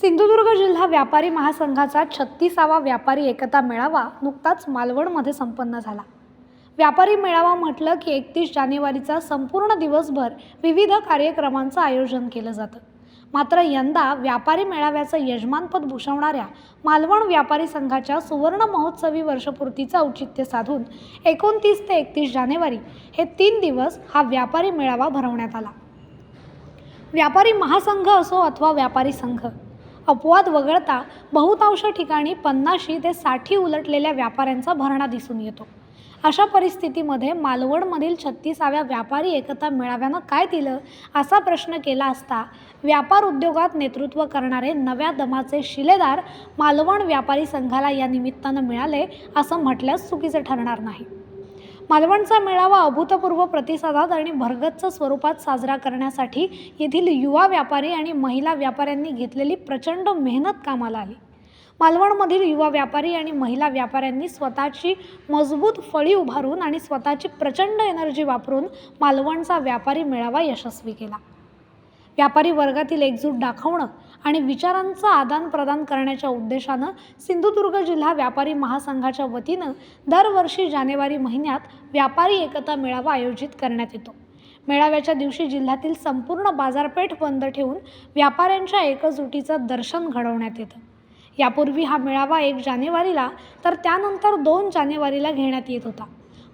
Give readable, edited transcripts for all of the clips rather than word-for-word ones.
सिंधुदुर्ग जिल्हा व्यापारी महासंघाचा 36वा व्यापारी एकता मेळावा नुकताच मालवणमध्ये संपन्न झाला। व्यापारी मेळावा म्हटलं की 31 जानेवारीचा संपूर्ण दिवसभर विविध कार्यक्रमांचं आयोजन केलं जातं। मात्र यंदा व्यापारी मेळाव्याचं यजमानपद भूषवणाऱ्या मालवण व्यापारी संघाच्या सुवर्ण महोत्सवी वर्षपूर्तीचं औचित्य साधून 29 ते 31 जानेवारी हे 3 दिवस हा व्यापारी मेळावा भरवण्यात आला। व्यापारी महासंघ असो अथवा व्यापारी संघ, अपवाद वगळता बहुतांश ठिकाणी 50 ते 60 उलटलेल्या व्यापाऱ्यांचा भरणा दिसून येतो। अशा परिस्थितीमध्ये मालवणमधील 36व्या व्यापारी एकता मेळाव्यानं काय दिलं असा प्रश्न केला असता व्यापार उद्योगात नेतृत्व करणारे नव्या दमाचे शिलेदार मालवण व्यापारी संघाला या निमित्तानं मिळाले असं म्हटल्यास चुकीचं ठरणार नाही। मालवणचा मेळावा अभूतपूर्व प्रतिसादात आणि भरगच्च स्वरूपात साजरा करण्यासाठी येथील युवा व्यापारी आणि महिला व्यापाऱ्यांनी घेतलेली प्रचंड मेहनत कामाला आली। मालवणमधील युवा व्यापारी आणि महिला व्यापाऱ्यांनी स्वतःची मजबूत फळी उभारून आणि स्वतःची प्रचंड एनर्जी वापरून मालवणचा व्यापारी मेळावा यशस्वी केला। व्यापारी वर्गातील एकजूट दाखवणं आणि विचारांचं आदान प्रदान करण्याच्या उद्देशानं सिंधुदुर्ग जिल्हा व्यापारी महासंघाच्या वतीनं दरवर्षी जानेवारी महिन्यात व्यापारी एकता मेळावा आयोजित करण्यात येतो। मेळाव्याच्या दिवशी जिल्ह्यातील संपूर्ण बाजारपेठ बंद ठेवून व्यापाऱ्यांच्या एकजुटीचं दर्शन घडवण्यात येतं। यापूर्वी हा मेळावा 1 जानेवारीला तर त्यानंतर 2 जानेवारीला घेण्यात येत होता।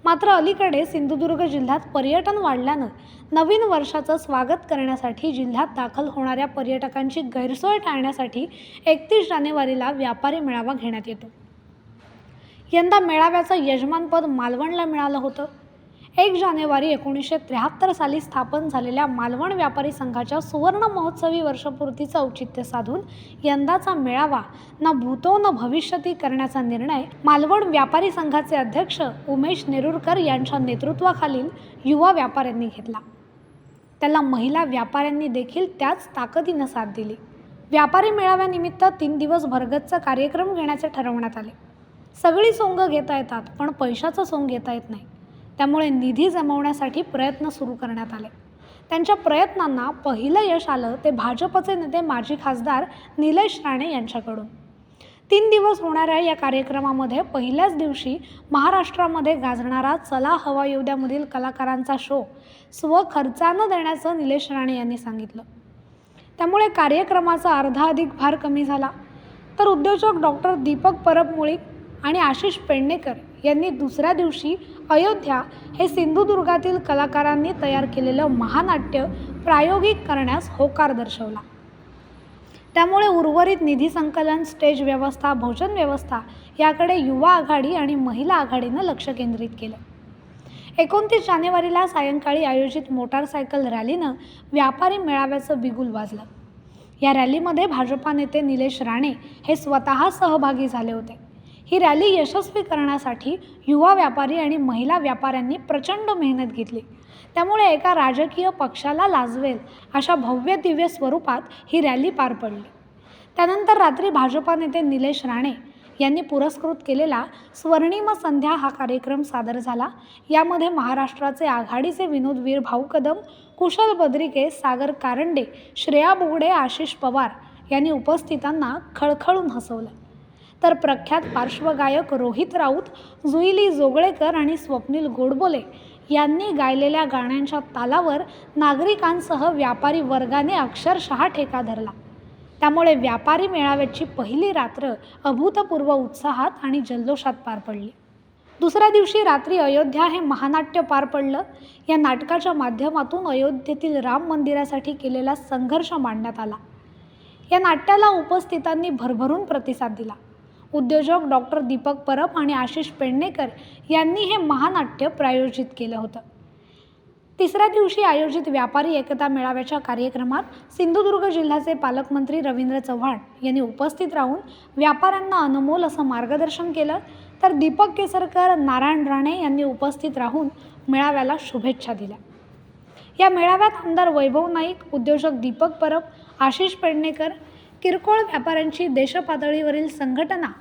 मात्र अलीकडे सिंधुदुर्ग जिल्ह्यात पर्यटन वाढल्यानं नवीन वर्षाचं स्वागत करण्यासाठी जिल्ह्यात दाखल होणाऱ्या पर्यटकांची गैरसोय टाळण्यासाठी 31 जानेवारीला व्यापारी मेळावा घेण्यात येतो। यंदा मेळाव्याचं यजमानपद मालवणला मिळालं होतं। 1 जानेवारी 1973 साली स्थापन झालेल्या मालवण व्यापारी संघाच्या सुवर्ण महोत्सवी वर्षपूर्तीचं औचित्य साधून यंदाचा मेळावा ना भूतो न भविष्यती करण्याचा निर्णय मालवण व्यापारी संघाचे अध्यक्ष उमेश नेरुरकर यांच्या नेतृत्वाखालील युवा व्यापाऱ्यांनी घेतला। त्याला महिला व्यापाऱ्यांनी देखील त्याच ताकदीनं साथ दिली। व्यापारी मेळाव्यानिमित्त 3 दिवस भरगच्च कार्यक्रम घेण्याचे ठरवण्यात आले। सगळी सोंग घेता येतात पण पैशाचं सोंग घेता येत नाही, त्यामुळे निधी जमवण्यासाठी प्रयत्न सुरू करण्यात आले। त्यांच्या प्रयत्नांना पहिलं यश आलं ते भाजपचे नेते माजी खासदार निलेश राणे यांच्याकडून। 3 दिवस होणाऱ्या या कार्यक्रमामध्ये पहिल्याच दिवशी महाराष्ट्रामध्ये गाजणारा चला हवा येऊद्यामधील कलाकारांचा शो स्वखर्चानं देण्याचं निलेश राणे यांनी सांगितलं। त्यामुळे कार्यक्रमाचा अर्धाधिक भार कमी झाला। तर उद्योजक डॉक्टर दीपक परब मुळीक आणि आशिष पेडणेकर यांनी दुसऱ्या दिवशी अयोध्या हे सिंधुदुर्गातील कलाकारांनी तयार केलेलं महानाट्य प्रायोगिक करण्यास होकार दर्शवला। त्यामुळे उर्वरित निधी संकलन, स्टेज व्यवस्था, भोजन व्यवस्था याकडे युवा आघाडी आणि महिला आघाडीनं लक्ष केंद्रित केलं। 29 जानेवारीला सायंकाळी आयोजित मोटारसायकल रॅलीनं व्यापारी मेळाव्याचं बिगुल वाजलं। या रॅलीमध्ये भाजपा नेते निलेश राणे हे स्वतः सहभागी झाले होते। ही रॅली यशस्वी करण्यासाठी युवा व्यापारी आणि महिला व्यापाऱ्यांनी प्रचंड मेहनत घेतली। त्यामुळे एका राजकीय पक्षाला लाजवेल अशा भव्य दिव्य स्वरूपात ही रॅली पार पडली। त्यानंतर रात्री भाजपा नेते निलेश राणे यांनी पुरस्कृत केलेला स्वर्णिम संध्या हा कार्यक्रम सादर झाला। यामध्ये महाराष्ट्राचे आघाडीचे विनोदवीर भाऊ कदम, कुशल बद्रिके, सागर कारंडे, श्रेया बुगडे, आशिष पवार यांनी उपस्थितांना खळखळून हसवलं। तर प्रख्यात पार्श्वगायक रोहित राऊत, जुईली जोगळेकर आणि स्वप्नील गोडबोले यांनी गायलेल्या गाण्यांच्या तालावर नागरिकांसह व्यापारी वर्गाने अक्षरशः ठेका धरला। त्यामुळे व्यापारी मेळाव्याची पहिली रात्र अभूतपूर्व उत्साहात आणि जल्लोषात पार पडली। दुसऱ्या दिवशी रात्री अयोध्या हे महानाट्य पार पडलं। या नाटकाच्या माध्यमातून अयोध्येतील राम मंदिरासाठी केलेला संघर्ष मांडण्यात आला। या नाट्याला उपस्थितांनी भरभरून प्रतिसाद दिला। उद्योजक डॉक्टर दीपक परब आणि आशिष पेडणेकर यांनी हे महानाट्य प्रायोजित केलं होतं। तिसऱ्या दिवशी आयोजित व्यापारी एकता मेळाव्याच्या कार्यक्रमात सिंधुदुर्ग जिल्ह्याचे पालकमंत्री रवींद्र चव्हाण यांनी उपस्थित राहून व्यापाऱ्यांना अनमोल असं मार्गदर्शन केलं। तर दीपक केसरकर, नारायण राणे यांनी उपस्थित राहून मेळाव्याला शुभेच्छा दिल्या। या मेळाव्यात आमदार वैभव नाईक, उद्योजक दीपक परब, आशिष पेडणेकर, किरकोळ व्यापाऱ्यांची देशपातळीवरील संघटना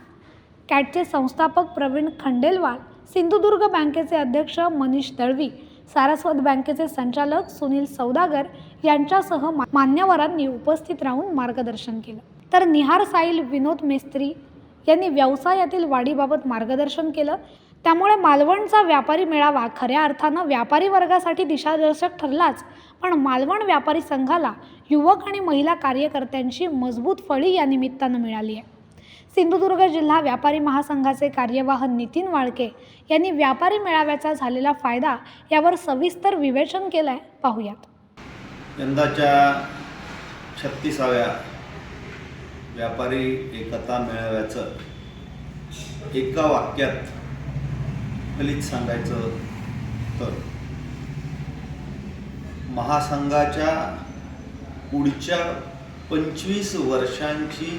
कॅटचे संस्थापक प्रवीण खंडेलवाल, सिंधुदुर्ग बँकेचे अध्यक्ष मनीष दळवी, सारस्वत बँकेचे संचालक सुनील सौदागर यांच्यासह मान्यवरांनी उपस्थित राहून मार्गदर्शन केलं। तर निहार साईल विनोद मेस्त्री यांनी व्यवसायातील वाढीबाबत मार्गदर्शन केलं। त्यामुळे मालवणचा व्यापारी मेळावा खऱ्या अर्थानं व्यापारी वर्गासाठी दिशादर्शक ठरलाच, पण मालवण व्यापारी संघाला युवक आणि महिला कार्यकर्त्यांची मजबूत फळी या निमित्तानं मिळाली आहे। सिंधुदुर्ग जिल्हा व्यापारी महासंघाचे कार्यवाह नितीन वाळके यांनी व्यापारी मेळाव्याचा झालेला फायदा यावर सविस्तर विवेचन केलंय, पाहूयात। यंदाच्या 36व्या व्यापारी एकता मेळाव्याचं एका वाक्यात फलित सांगायचं तर महासंघाच्या पुढच्या 25 वर्षांची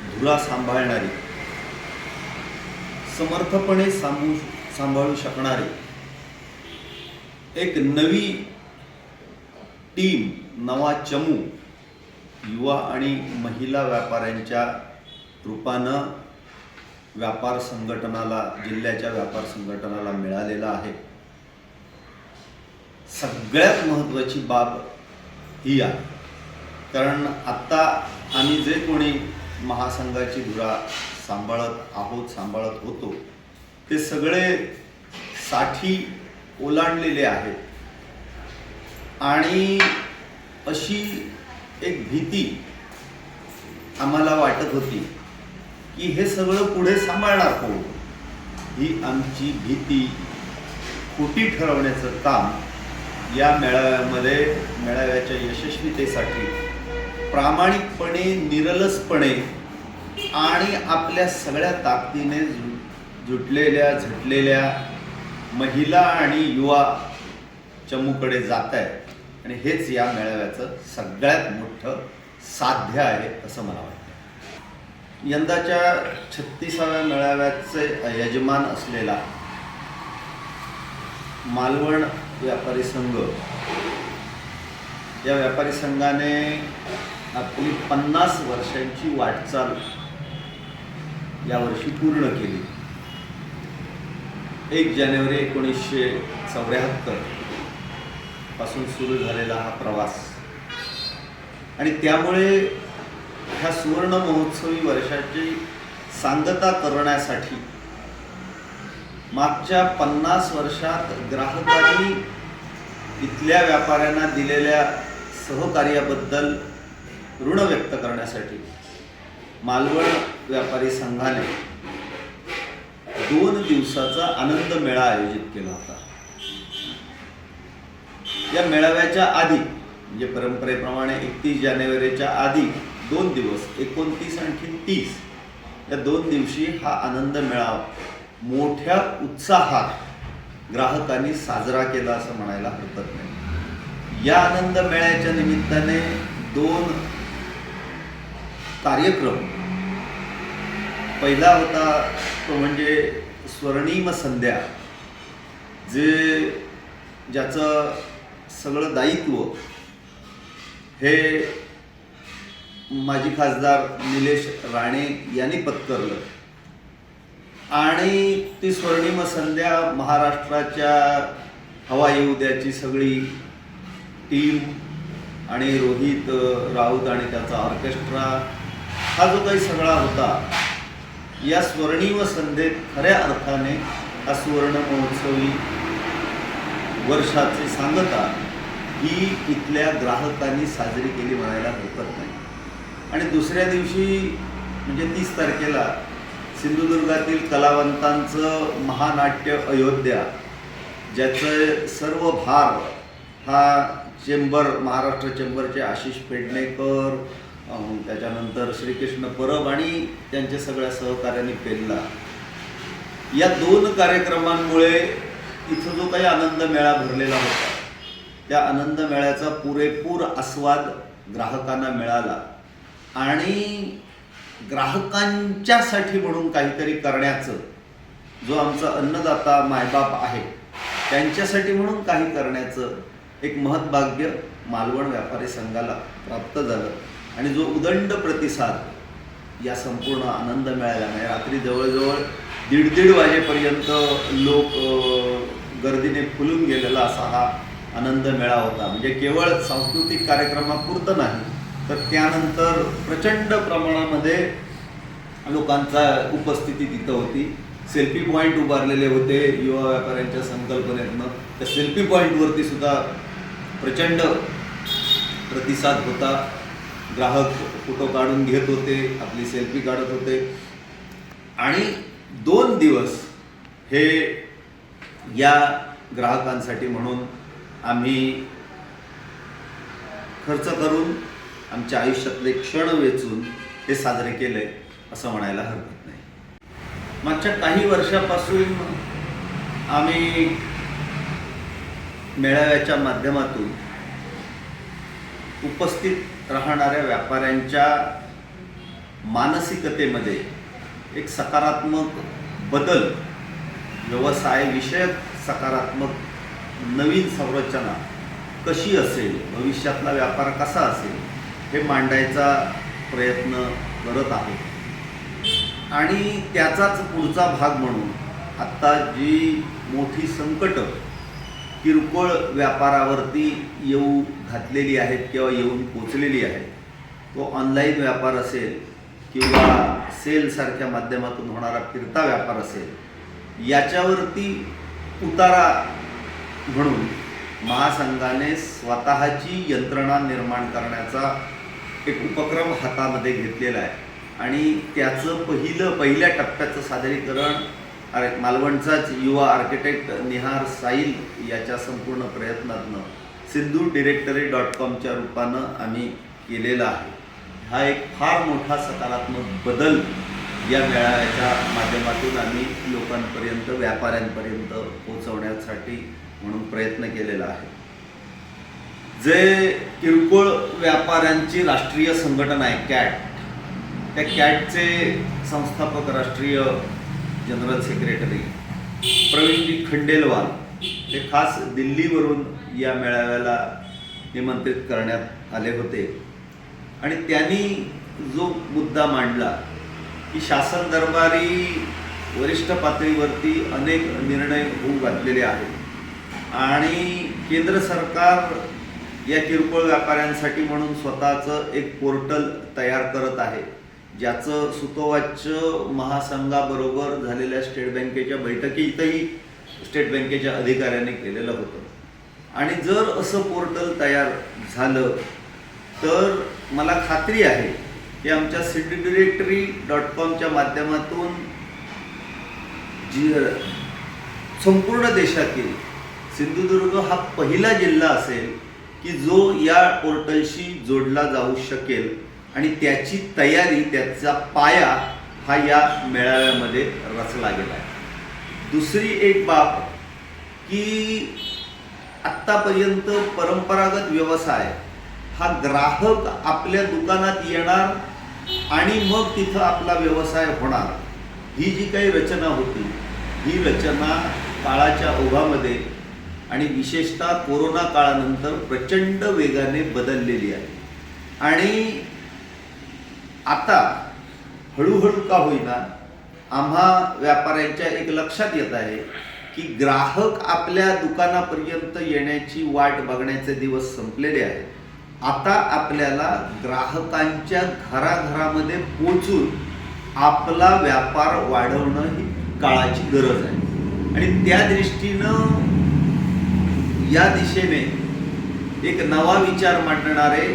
धुरा सांभाळणारी, समर्थपणे सांभाळू शकणारी एक नवी टीम, नवा चमू युवा आणि महिला व्यापाऱ्यांच्या रूपानं व्यापार संघटनाला, जिल्ह्याच्या व्यापार संघटनाला मिळालेला आहे। सगळ्यात महत्त्वाची बाब ही आहे, कारण आत्ता आम्ही जे कोणी महासंघाची धुरा सांभाळत होतो ते सगळे 60 ओलांडलेले आहेत आणि अशी एक भीती आम्हाला वाटत होती की हे सगळं पुढे सांभाळणार कोण। ही आमची भीती खोटी ठरवण्याचं काम या मेळाव्याच्या यशस्वीतेसाठी प्रामाणिकपणे, निरलसपणे आणि आपल्या सगळ्या ताकदीने झटलेल्या महिला आणि युवा चमूकडे जात आहेत आणि हेच या मेळाव्याचं सगळ्यात मोठं साध्य आहे असं मला वाटतं। यंदाच्या 36व्या मेळाव्याचे यजमान असलेला मालवण व्यापारी संघ, या व्यापारी संघाने आपली 50 वर्षांची वाटचाल यावर्षी पूर्ण केली। 1 जानेवारी 1974 पासून सुरू झालेला हा प्रवास आणि त्यामुळे ह्या सुवर्ण महोत्सवी वर्षाची सांगता करण्यासाठी मागच्या 50 वर्षात ग्राहकांनी इथल्या व्यापाऱ्यांना दिलेल्या सहकार्याबद्दल ऋण व्यक्त करण्यासाठी मालवण व्यापारी संघाने 2 दिवसाचा आनंद मेळा आयोजित केला होता। या मेळाव्याच्या आधी, म्हणजे परंपरेप्रमाणे 31 जानेवारीच्या आधी 2 दिवस, 29 आणखी 30 या 2 दिवशी हा आनंद मेळावा मोठ्या उत्साहात ग्राहकांनी साजरा केला असं म्हणायला हरकत नाही। या आनंद मेळ्याच्या निमित्ताने 2 कार्यक्रम, पहिला होता तो म्हणजे स्वर्णिम संध्या, ज्याचं सगळं दायित्व हे माजी खासदार निलेश राणे यांनी पत्करलं आणि ती स्वर्णिम संध्या महाराष्ट्राच्या हवा येऊ द्याची सगळी टीम आणि रोहित राऊत आणि त्याचा ऑर्केस्ट्रा, हा जो काही सगळा होता, या स्वर्णिम संध्येत खऱ्या अर्थाने हा सुवर्ण महोत्सवी वर्षाची सांगता ही इथल्या ग्राहकांनी साजरी केली म्हणायला हरकत नाही। आणि दुसऱ्या दिवशी म्हणजे 30 तारखेला सिंधुदुर्गातील कलावंतांचं महानाट्य अयोध्या, ज्याचं सर्व भार हा महाराष्ट्र चेंबरचे आशिष पेडणेकर, त्याच्यानंतर श्रीकृष्ण परब आणि त्यांच्या सगळ्या सहकार्यांनी पेलला। या 2 कार्यक्रमांमुळे इथं जो काही आनंद मेळा भरलेला होता, त्या आनंद मेळ्याचा पुरेपूर आस्वाद ग्राहकांना मिळाला आणि ग्राहकांच्यासाठी म्हणून काहीतरी करण्याचं, जो आमचा अन्नदाता मायबाप आहे त्यांच्यासाठी म्हणून काही करण्याचं एक महत्भाग्य मालवण व्यापारी संघाला प्राप्त झालं आणि जो उदंड प्रतिसाद या संपूर्ण आनंद मेळ्याला, म्हणजे रात्री जवळजवळ 1:30 वाजेपर्यंत लोक गर्दीने फुलून गेलेला असा हा आनंद मेळा होता। म्हणजे केवळ सांस्कृतिक कार्यक्रमापुरतं नाही, तर त्यानंतर प्रचंड प्रमाणामध्ये लोकांचा उपस्थिती तिथं होती. सेल्फी पॉईंट उभारलेले होते युवा व्यापाऱ्यांच्या संकल्पनेतनं. त्या सेल्फी पॉईंटवरती सुद्धा प्रचंड प्रतिसाद होता. ग्राहक फोटो काढून घेत होते, आपली सेल्फी काढत होते आणि 2 दिवस हे या ग्राहकांसाठी म्हणून आम्ही खर्च करून आमच्या आयुष्यातले क्षण वेचून हे साजरे केले असं म्हणायला हरकत नाही. मागच्या काही वर्षापासून आम्ही मेळाव्याच्या माध्यमातून उपस्थित राहणाऱ्या व्यापाऱ्यांच्या मानसिकतेमध्ये एक सकारात्मक बदल, व्यवसायविषयक सकारात्मक नवीन संरचना कशी असेल, भविष्यातला व्यापार कसा असेल हे मांडायचा प्रयत्न करत आहे. आणि त्याचाच पुढचा भाग म्हणून आत्ता जी मोठी संकटं किरकोळ व्यापारावरती येऊ घातलेली आहेत किंवा येऊन पोचलेली आहेत, तो ऑनलाईन व्यापार असेल किंवा सेलसारख्या माध्यमातून होणारा फिरता व्यापार असेल, याच्यावरती उतारा म्हणून महासंघाने स्वतःची यंत्रणा निर्माण करण्याचा एक उपक्रम हातामध्ये घेतलेला आहे. आणि त्याचं पहिल्या टप्प्याचं सादरीकरण मालवणचाच युवा आर्किटेक्ट निहार साईल याच्या संपूर्ण प्रयत्नातनं SindhuDirectory.com रूपानं आम्ही केलेला आहे. हा एक फार मोठा सकारात्मक बदल या मेळाव्याच्या माध्यमातून आम्ही लोकांपर्यंत, व्यापाऱ्यांपर्यंत पोहोचवण्यासाठी म्हणून प्रयत्न केलेला आहे. जे किरकोळ व्यापाऱ्यांची राष्ट्रीय संघटना आहे कॅट, त्या कॅटचे संस्थापक राष्ट्रीय जनरल सेक्रेटरी प्रवीणजी खंडेलवाल हे खास दिल्लीवरून या मेळाव्याला निमंत्रित करण्यात आले होते. आणि त्यांनी जो मुद्दा मांडला की शासन दरबारी वरिष्ठ पातळीवरती अनेक निर्णय होऊ घातलेले आहेत आणि केंद्र सरकार या किरकोळ व्यापाऱ्यांसाठी म्हणून स्वतःचं एक पोर्टल तयार करत आहे, ज्याचं सुतोवाच महासंघाबरोबर झालेल्या स्टेट बँकेच्या बैठकीतही स्टेट बँकेच्या अधिकाऱ्यांनी केलेलं होतं. आणि जर असं पोर्टल तयार झालं तर मला खात्री आहे की आमच्या SindhuDirectory.com माध्यमातून संपूर्ण देशातील सिंधुदुर्ग हा पहिला जिल्हा असेल की जो या पोर्टलशी जोडला जाऊ शकेल. आणि त्याची तयारी, त्याचा पाया हा या मेळाव्यामध्ये रचला गेला आहे. दुसरी एक बाब की आत्तापर्यंत परंपरागत व्यवसाय हा ग्राहक आपल्या दुकानात येणार आणि मग तिथं आपला व्यवसाय होणार, ही जी काही रचना होती, ही रचना काळाच्या ओघामध्ये आणि विशेषतः कोरोना काळानंतर प्रचंड वेगाने बदललेली आहे. आणि आता हळूहळू का होईना आम्हा व्यापाऱ्यांच्या एक लक्षात येत आहे की ग्राहक आपल्या दुकानापर्यंत येण्याची वाट बघण्याचे दिवस संपलेले आहेत. आता आपल्याला ग्राहकांच्या घराघरामध्ये पोचून आपला व्यापार वाढवणं ही काळाची गरज आहे. आणि त्या दृष्टीनं या दिशेने एक नवा विचार मांडणारे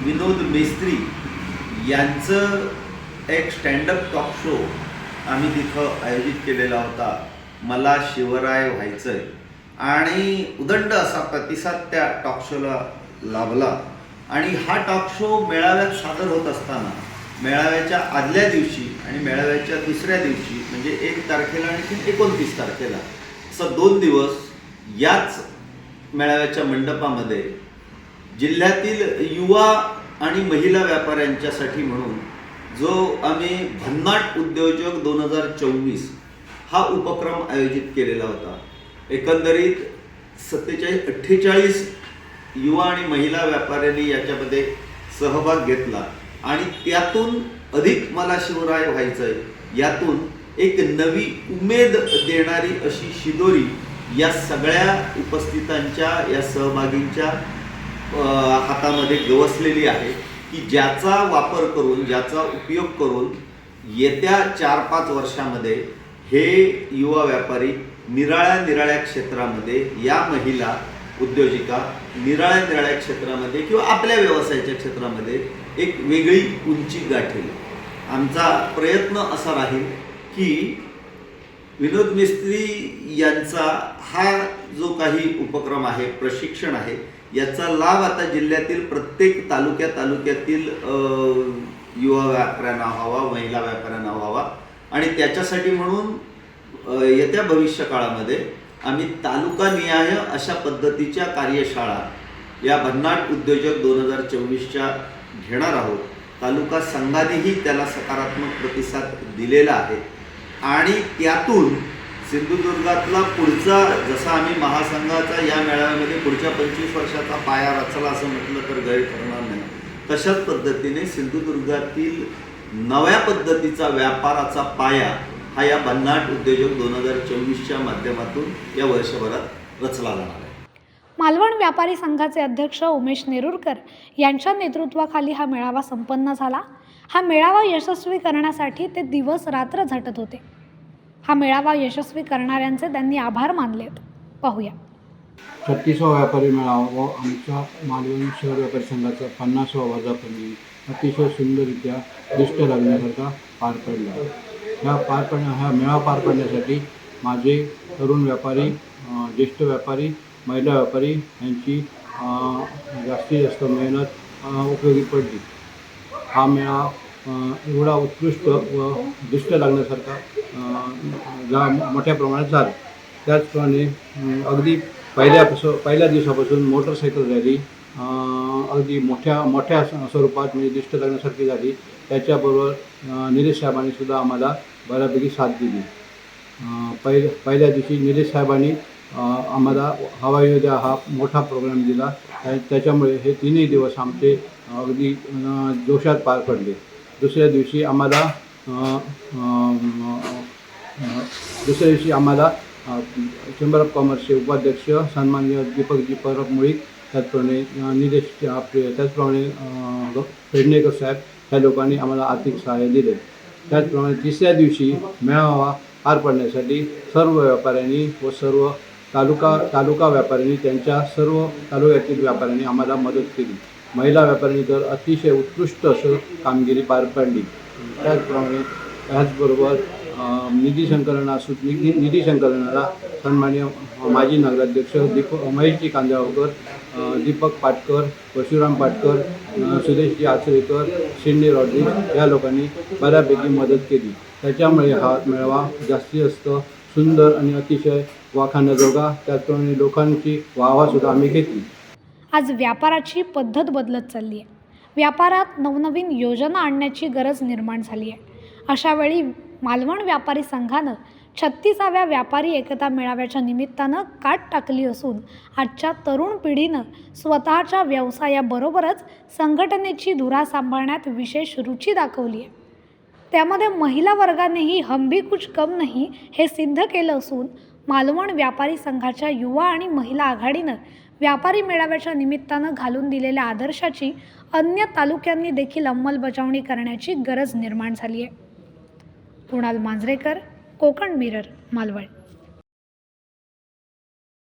विनोद मेस्त्री यांचं एक स्टँडअप टॉक शो आम्ही तिथं आयोजित केलेला होता, मला शिवराय व्हायचंय. आणि उदंड असा प्रतिसाद त्या टॉक शोला लाभला. आणि हा टॉक शो मेळाव्यात सादर होत असताना मेळाव्याच्या आदल्या दिवशी आणि मेळाव्याच्या दुसऱ्या दिवशी म्हणजे 1 तारखेला आणि 29 तारखेला असं 2 दिवस याच मेळाव्याच्या मंडपामध्ये जिल्ह्यातील युवा आणि महिला व्यापाऱ्यांच्यासाठी म्हणून जो आम्ही भन्नाट उद्योजक 2024 हा उपक्रम आयोजित केलेला होता. एकंदरीत 47-48 युवा आणि महिला व्यापाऱ्यांनी याच्यामध्ये सहभाग घेतला. आणि त्यातून अधिक मला शिवराय व्हायचंय यातून एक नवी उमेद देणारी अशी शिदोरी या सगळ्या उपस्थितांच्या, या सहभागींच्या हातामध्ये गवसलेली आहे. की ज्याचा वापर करून, ज्याचा उपयोग करून येत्या 4-5 वर्षामध्ये हे युवा व्यापारी निराळ्या क्षेत्रामध्ये, या महिला उद्योजिका निराळ्या क्षेत्रामध्ये किंवा आपल्या व्यवसायाच्या क्षेत्रामध्ये एक वेगळी उंची गाठेल. आमचा प्रयत्न असा राहील की विनोद मिस्त्री यांचा हा जो काही उपक्रम आहे, प्रशिक्षण आहे, याचा लाभ आता जिल्ह्यातील प्रत्येक तालुक्यातील युवा व्यापाऱ्यांना व्हावा, महिला व्यापाऱ्यांना व्हावा. आणि त्याच्यासाठी म्हणून येत्या भविष्य काळामध्ये आम्ही तालुकानिहाय अशा पद्धतीच्या कार्यशाळा या भन्नाट उद्योजक 2024च्या घेणार आहोत. तालुका संघानेही त्याला सकारात्मक प्रतिसाद दिलेला आहे आणि त्यातून सिंधुदुर्गातला पुढचा, जसा आम्ही महासंघाचा या मेळाव्यामध्ये पुढच्या 25 वर्षाचा पाया रचला असं म्हटलं तर गैर ठरणार नाही, तशाच पद्धतीने सिंधुदुर्गातील नव्या पद्धतीचा व्यापाराचा पाया हा या भन्नाट उद्योजक 2024च्या माध्यमातून या वर्षभरात रचला जाणार आहे. मालवण व्यापारी संघाचे अध्यक्ष उमेश नेरुरकर यांच्या नेतृत्वाखाली हा मेळावा संपन्न झाला. हा मेळावा यशस्वी करण्यासाठी ते दिवस रात्र झटत होते. हा मेळावा यशस्वी करणाऱ्यांचे त्यांनी आभार मानलेत. पाहूया. 36वा व्यापारी मेळावा व आमच्या मालवण शहर व्यापारी संघाचा 50वा वर्धापन अतिशय सुंदररित्या दृष्ट लागण्यासारखा पार पडला. हा मेळावा पार पडण्यासाठी माझे तरुण व्यापारी, ज्येष्ठ व्यापारी, महिला व्यापारी यांची जास्तीत जास्त मेहनत उपयोगी पडली. हा मेळावा एवढा उत्कृष्ट व दृष्ट लागण्यासारखा मोठ्या प्रमाणात झाला. त्याचप्रमाणे अगदी पहिल्या दिवसापासून मोटरसायकल रॅली अगदी मोठ्या स्वरूपात म्हणजे दृष्ट लागण्यासारखी झाली. त्याच्याबरोबर निलेश साहेबांनी सुद्धा आम्हाला बऱ्यापैकी साथ दिली. पहिल्या दिवशी निलेश साहेबांनी आम्हाला हवाई उद्या हा मोठा प्रोग्राम दिला. त्याच्यामुळे हे तिन्ही दिवस आमचे अगदी जोशात पार पडले. दुसऱ्या दिवशी आम्हाला चेंबर ऑफ कॉमर्सचे उपाध्यक्ष सन्माननीय दीपकजी परब मुळीक, त्याचप्रमाणे निलेश त्याचप्रमाणे पेडणेकर साहेब ह्या लोकांनी आम्हाला आर्थिक सहाय्य दिले. त्याचप्रमाणे तिसऱ्या दिवशी मेळावा पार पडण्यासाठी सर्व व्यापाऱ्यांनी व सर्व तालुका व्यापाऱ्यांनी, त्यांच्या सर्व तालुक्यातील व्यापाऱ्यांनी आम्हाला मदत केली. महिला व्यापाऱ्यांनी तर अतिशय उत्कृष्ट असं कामगिरी पार पाडली. त्याचबरोबर निधी संकलनाला सन्मान्य माजी नगराध्यक्ष महेशजी कांदळकर, दीपक पाटकर, परशुराम पाटकर, सुदेशजी आचरेकर, शिंदे रॉड्री या लोकांनी बऱ्यापैकी मदत केली. त्याच्यामुळे हा मेळावा जास्तीत जास्त सुंदर आणि अतिशय वाखाणण्याजोगा, त्याचप्रमाणे लोकांची वाहवासुद्धा आम्ही घेतली. आज व्यापाराची पद्धत बदलत चालली आहे. व्यापारात नवनवीन योजना आणण्याची गरज निर्माण झाली आहे. अशावेळी मालवण व्यापारी संघानं 36व्या व्यापारी एकता मेळाव्याच्या निमित्तानं काट टाकली असून आजच्या तरुण पिढीनं स्वतःच्या व्यवसायाबरोबरच संघटनेची धुरा सांभाळण्यात विशेष रुची दाखवली आहे. त्यामध्ये महिला वर्गानेही हम भी कुछ कम नहीं हे सिद्ध केलं असून मालवण व्यापारी संघाच्या युवा आणि महिला आघाडीनं व्यापारी मेळाव्याच्या निमित्तानं घालून दिलेल्या आदर्शाची अन्य तालुक्यांनी देखील अंमलबजावणी करण्याची गरज निर्माण झाली आहे. कुणाल मांजरेकर, कोकण मिरर, मालवण.